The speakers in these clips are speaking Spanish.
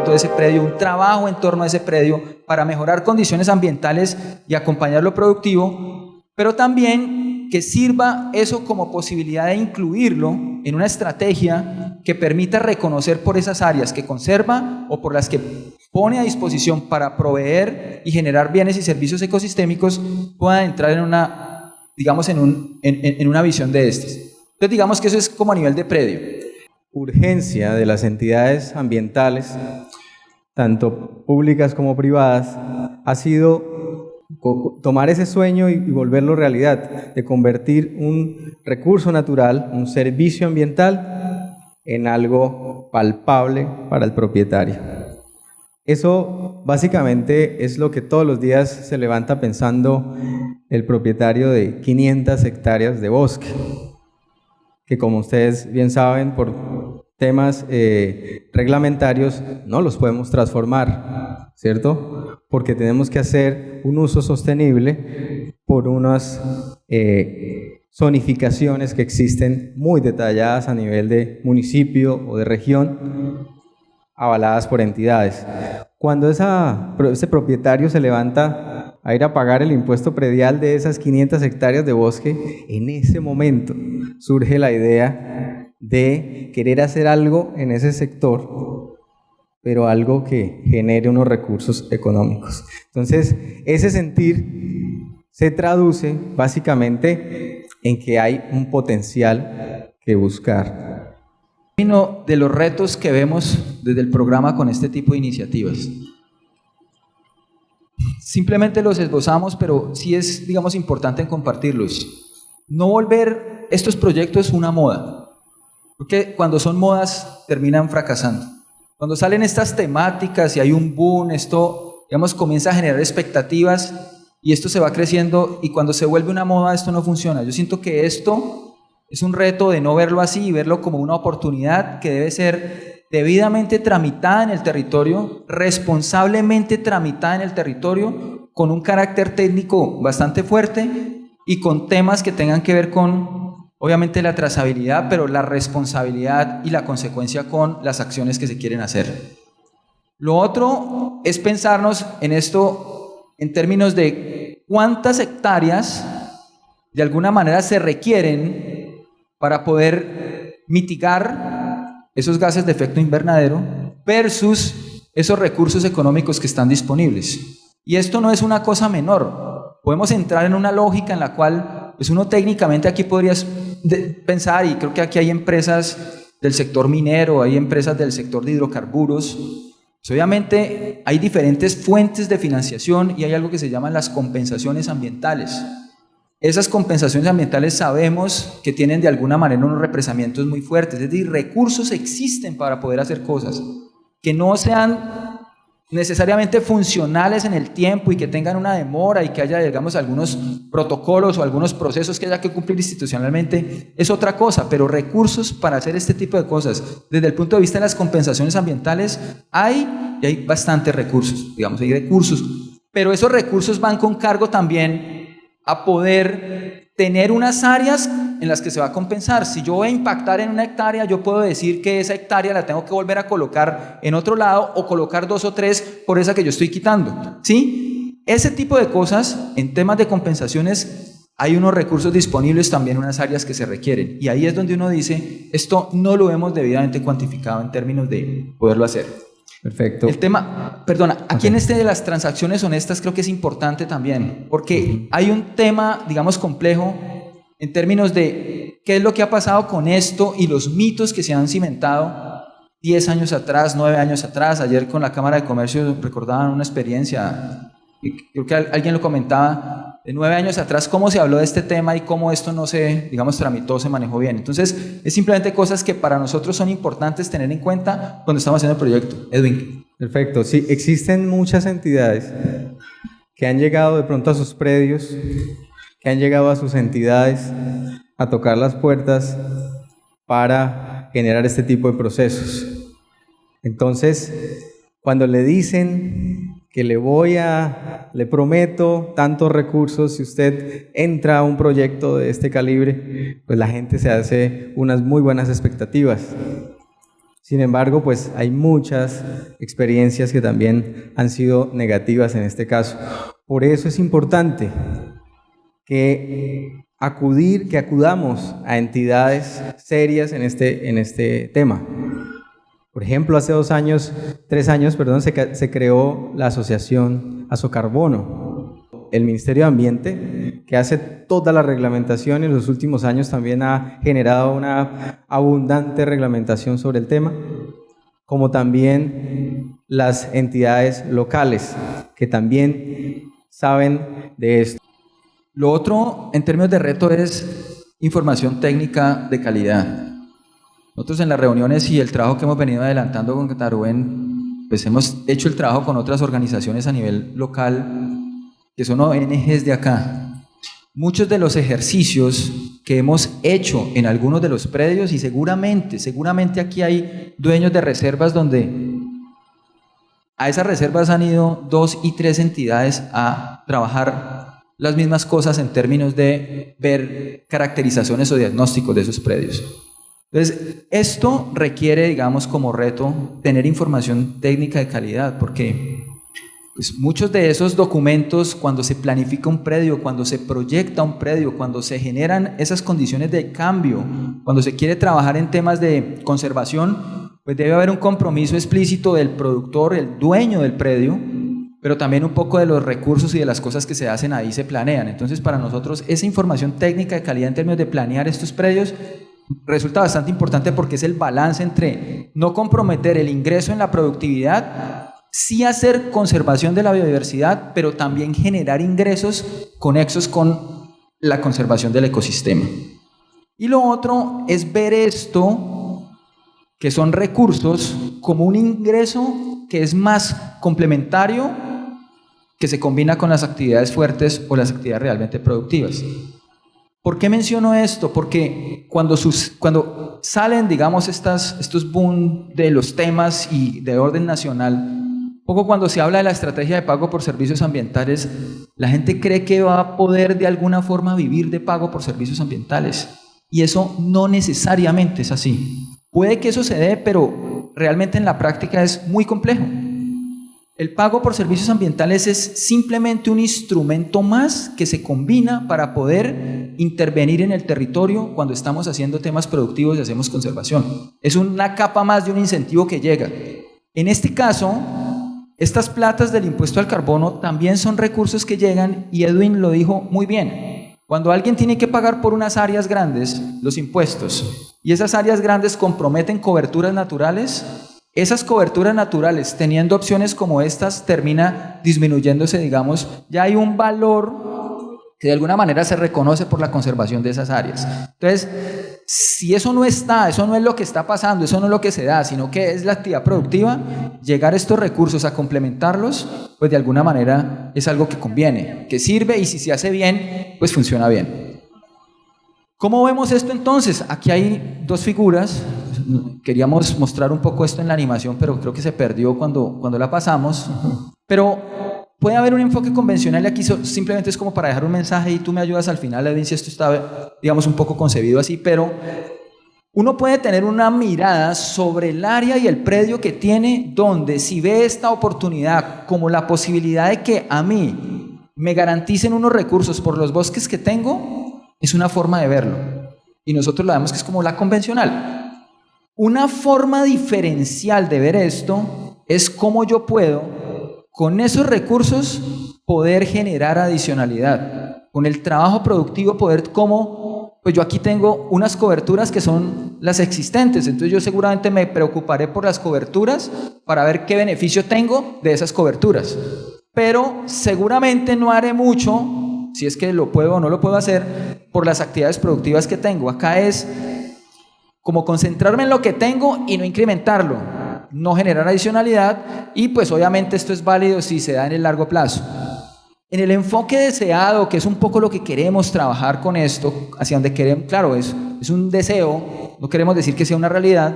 de ese predio, un trabajo en torno a ese predio para mejorar condiciones ambientales y acompañar lo productivo, pero también que sirva eso como posibilidad de incluirlo en una estrategia que permita reconocer por esas áreas que conserva o por las que pone a disposición para proveer y generar bienes y servicios ecosistémicos, puedan entrar en una, digamos, en una visión de estas. Entonces digamos que eso es como a nivel de predio. Urgencia de las entidades ambientales, tanto públicas como privadas, ha sido tomar ese sueño y volverlo realidad, de convertir un recurso natural, un servicio ambiental, en algo palpable para el propietario. Eso básicamente es lo que todos los días se levanta pensando el propietario de 500 hectáreas de bosque, que como ustedes bien saben, por temas reglamentarios no los podemos transformar, ¿cierto? Porque tenemos que hacer un uso sostenible por unas zonificaciones que existen muy detalladas a nivel de municipio o de región, avaladas por entidades. Cuando ese propietario se levanta a ir a pagar el impuesto predial de esas 500 hectáreas de bosque, en ese momento surge la idea de querer hacer algo en ese sector, pero algo que genere unos recursos económicos. Entonces, ese sentir se traduce básicamente en que hay un potencial que buscar. De los retos que vemos desde el programa con este tipo de iniciativas. Simplemente los esbozamos, pero sí es, digamos, importante compartirlos. No volver estos proyectos una moda, porque cuando son modas terminan fracasando. Cuando salen estas temáticas y hay un boom, esto, digamos, comienza a generar expectativas y esto se va creciendo, y cuando se vuelve una moda esto no funciona. Yo siento que esto es un reto de no verlo así y verlo como una oportunidad que debe ser debidamente tramitada en el territorio, responsablemente tramitada en el territorio, con un carácter técnico bastante fuerte y con temas que tengan que ver con, obviamente, la trazabilidad, pero la responsabilidad y la consecuencia con las acciones que se quieren hacer. Lo otro es pensarnos en esto en términos de cuántas hectáreas de alguna manera se requieren para poder mitigar esos gases de efecto invernadero versus esos recursos económicos que están disponibles. Y esto no es una cosa menor. Podemos entrar en una lógica en la cual pues uno técnicamente aquí podría pensar, y creo que aquí hay empresas del sector minero, hay empresas del sector de hidrocarburos. Pues obviamente hay diferentes fuentes de financiación y hay algo que se llaman las compensaciones ambientales. Esas compensaciones ambientales sabemos que tienen de alguna manera unos represamientos muy fuertes, es decir, recursos existen para poder hacer cosas que no sean necesariamente funcionales en el tiempo y que tengan una demora y que haya, digamos, algunos protocolos o algunos procesos que haya que cumplir institucionalmente, es otra cosa, pero recursos para hacer este tipo de cosas, desde el punto de vista de las compensaciones ambientales, hay bastantes recursos, digamos, hay recursos, pero esos recursos van con cargo también a poder tener unas áreas en las que se va a compensar. Si yo voy a impactar en una hectárea, yo puedo decir que esa hectárea la tengo que volver a colocar en otro lado o colocar 2 o 3 por esa que yo estoy quitando, ¿sí? Ese tipo de cosas, en temas de compensaciones, hay unos recursos disponibles también en unas áreas que se requieren. Y ahí es donde uno dice, esto no lo hemos debidamente cuantificado en términos de poderlo hacer. Perfecto. El tema, perdona, aquí en este de las transacciones honestas creo que es importante también, porque hay un tema, digamos, complejo en términos de qué es lo que ha pasado con esto y los mitos que se han cimentado 10 años atrás, 9 años atrás. Ayer con la Cámara de Comercio recordaban una experiencia, creo que alguien lo comentaba, de 9 años atrás, cómo se habló de este tema y cómo esto no se, digamos, tramitó, se manejó bien. Entonces, es simplemente cosas que para nosotros son importantes tener en cuenta cuando estamos haciendo el proyecto. Edwin. Perfecto. Sí, existen muchas entidades que han llegado de pronto a sus predios, que han llegado a sus entidades a tocar las puertas para generar este tipo de procesos. Entonces, cuando le dicen que le prometo tantos recursos si usted entra a un proyecto de este calibre, pues la gente se hace unas muy buenas expectativas. Sin embargo, pues hay muchas experiencias que también han sido negativas en este caso. Por eso es importante que acudamos a entidades serias en este tema. Por ejemplo, hace 3 años, se creó la asociación Azocarbono. El Ministerio de Ambiente, que hace toda la reglamentación, en los últimos años también ha generado una abundante reglamentación sobre el tema, como también las entidades locales, que también saben de esto. Lo otro, en términos de reto, es información técnica de calidad. Nosotros en las reuniones y el trabajo que hemos venido adelantando con Cataruben, pues hemos hecho el trabajo con otras organizaciones a nivel local, que son ONGs de acá. Muchos de los ejercicios que hemos hecho en algunos de los predios, y seguramente aquí hay dueños de reservas donde a esas reservas han ido 2 y 3 entidades a trabajar las mismas cosas en términos de ver caracterizaciones o diagnósticos de esos predios. Entonces, esto requiere, digamos, como reto, tener información técnica de calidad, porque pues, muchos de esos documentos, cuando se planifica un predio, cuando se proyecta un predio, cuando se generan esas condiciones de cambio, cuando se quiere trabajar en temas de conservación, pues debe haber un compromiso explícito del productor, el dueño del predio, pero también un poco de los recursos y de las cosas que se hacen ahí se planean. Entonces, para nosotros, esa información técnica de calidad en términos de planear estos predios resulta bastante importante porque es el balance entre no comprometer el ingreso en la productividad, sí hacer conservación de la biodiversidad, pero también generar ingresos conexos con la conservación del ecosistema. Y lo otro es ver esto, que son recursos, como un ingreso que es más complementario, que se combina con las actividades fuertes o las actividades realmente productivas. ¿Por qué menciono esto? Porque cuando salen, digamos, estos boom de los temas y de orden nacional, poco cuando se habla de la estrategia de pago por servicios ambientales, la gente cree que va a poder de alguna forma vivir de pago por servicios ambientales. Y eso no necesariamente es así. Puede que eso se dé, pero realmente en la práctica es muy complejo. El pago por servicios ambientales es simplemente un instrumento más que se combina para poder intervenir en el territorio cuando estamos haciendo temas productivos y hacemos conservación. Es una capa más de un incentivo que llega. En este caso, estas platas del impuesto al carbono también son recursos que llegan, y Edwin lo dijo muy bien. Cuando alguien tiene que pagar por unas áreas grandes los impuestos, y esas áreas grandes comprometen coberturas naturales, esas coberturas naturales, teniendo opciones como estas, termina disminuyéndose, digamos, ya hay un valor que de alguna manera se reconoce por la conservación de esas áreas. Entonces, si eso no está, eso no es lo que está pasando, eso no es lo que se da, sino que es la actividad productiva, llegar estos recursos a complementarlos, pues de alguna manera es algo que conviene, que sirve, y si se hace bien, pues funciona bien. ¿Cómo vemos esto entonces? Aquí hay 2 figuras. Queríamos mostrar un poco esto en la animación, pero creo que se perdió cuando la pasamos. Pero puede haber un enfoque convencional, y aquí simplemente es como para dejar un mensaje, y tú me ayudas al final, Edwin, si esto está, digamos, un poco concebido así, pero uno puede tener una mirada sobre el área y el predio que tiene, donde si ve esta oportunidad como la posibilidad de que a mí me garanticen unos recursos por los bosques que tengo, es una forma de verlo. Y nosotros lo vemos que es como la convencional. Una forma diferencial de ver esto es cómo yo puedo, con esos recursos, poder generar adicionalidad. Con el trabajo productivo poder, pues yo aquí tengo unas coberturas que son las existentes, entonces yo seguramente me preocuparé por las coberturas para ver qué beneficio tengo de esas coberturas. Pero seguramente no haré mucho, si es que lo puedo o no lo puedo hacer, por las actividades productivas que tengo. Acá es como concentrarme en lo que tengo y no incrementarlo, no generar adicionalidad, y pues obviamente esto es válido si se da en el largo plazo. En el enfoque deseado, que es un poco lo que queremos trabajar con esto, hacia donde queremos, claro, es un deseo, no queremos decir que sea una realidad,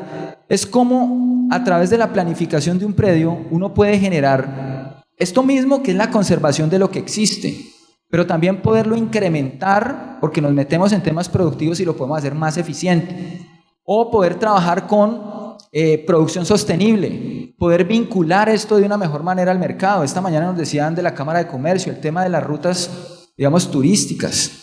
es como a través de la planificación de un predio uno puede generar esto mismo, que es la conservación de lo que existe, pero también poderlo incrementar porque nos metemos en temas productivos y lo podemos hacer más eficiente. O poder trabajar con producción sostenible, poder vincular esto de una mejor manera al mercado. Esta mañana nos decían de la Cámara de Comercio, el tema de las rutas, digamos, turísticas.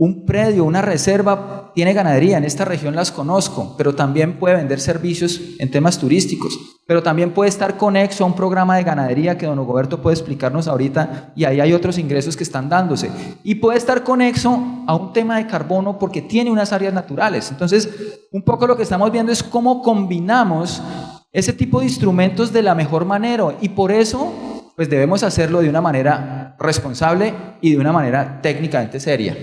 Un predio, una reserva tiene ganadería, en esta región las conozco, pero también puede vender servicios en temas turísticos, pero también puede estar conexo a un programa de ganadería que don Roberto puede explicarnos ahorita, y ahí hay otros ingresos que están dándose, y puede estar conexo a un tema de carbono porque tiene unas áreas naturales. Entonces, un poco lo que estamos viendo es cómo combinamos ese tipo de instrumentos de la mejor manera, y por eso pues debemos hacerlo de una manera responsable y de una manera técnicamente seria.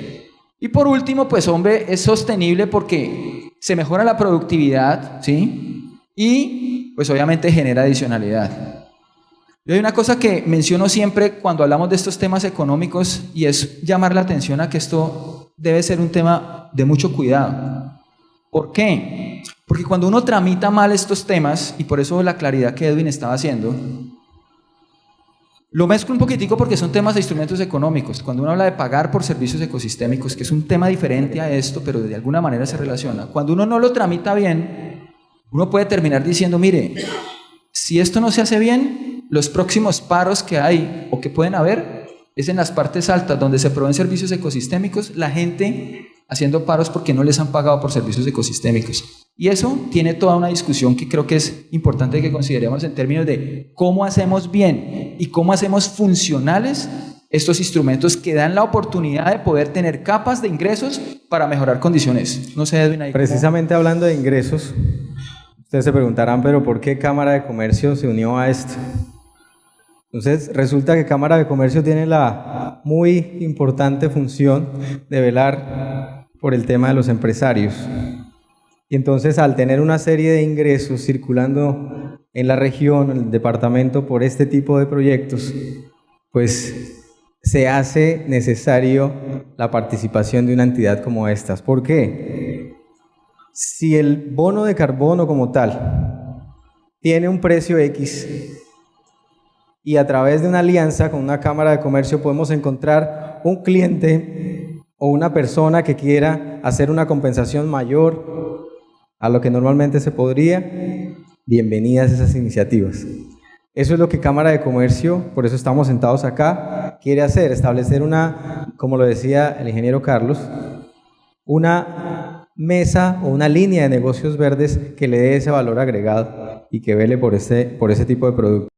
Y por último, pues hombre, es sostenible porque se mejora la productividad, ¿sí? Y pues obviamente genera adicionalidad. Y hay una cosa que menciono siempre cuando hablamos de estos temas económicos y es llamar la atención a que esto debe ser un tema de mucho cuidado. ¿Por qué? Porque cuando uno tramita mal estos temas, y por eso la claridad que Edwin estaba haciendo, lo mezclo un poquitico porque son temas de instrumentos económicos. Cuando uno habla de pagar por servicios ecosistémicos, que es un tema diferente a esto, pero de alguna manera se relaciona. Cuando uno no lo tramita bien, uno puede terminar diciendo, mire, si esto no se hace bien, los próximos paros que hay o que pueden haber es en las partes altas donde se proveen servicios ecosistémicos, la gente haciendo paros porque no les han pagado por servicios ecosistémicos. Y eso tiene toda una discusión que creo que es importante que consideremos en términos de cómo hacemos bien y cómo hacemos funcionales estos instrumentos que dan la oportunidad de poder tener capas de ingresos para mejorar condiciones. No sé, Edwin, ahí precisamente hablando de ingresos, ustedes se preguntarán, pero ¿por qué Cámara de Comercio se unió a esto? Entonces, resulta que Cámara de Comercio tiene la muy importante función de velar por el tema de los empresarios. Y entonces, al tener una serie de ingresos circulando en la región, en el departamento, por este tipo de proyectos, pues se hace necesario la participación de una entidad como estas. ¿Por qué? Si el bono de carbono como tal tiene un precio X y a través de una alianza con una Cámara de Comercio podemos encontrar un cliente o una persona que quiera hacer una compensación mayor a lo que normalmente se podría, bienvenidas esas iniciativas. Eso es lo que Cámara de Comercio, por eso estamos sentados acá, quiere hacer, establecer una, como lo decía el ingeniero Carlos, una mesa o una línea de negocios verdes que le dé ese valor agregado y que vele por ese tipo de productos.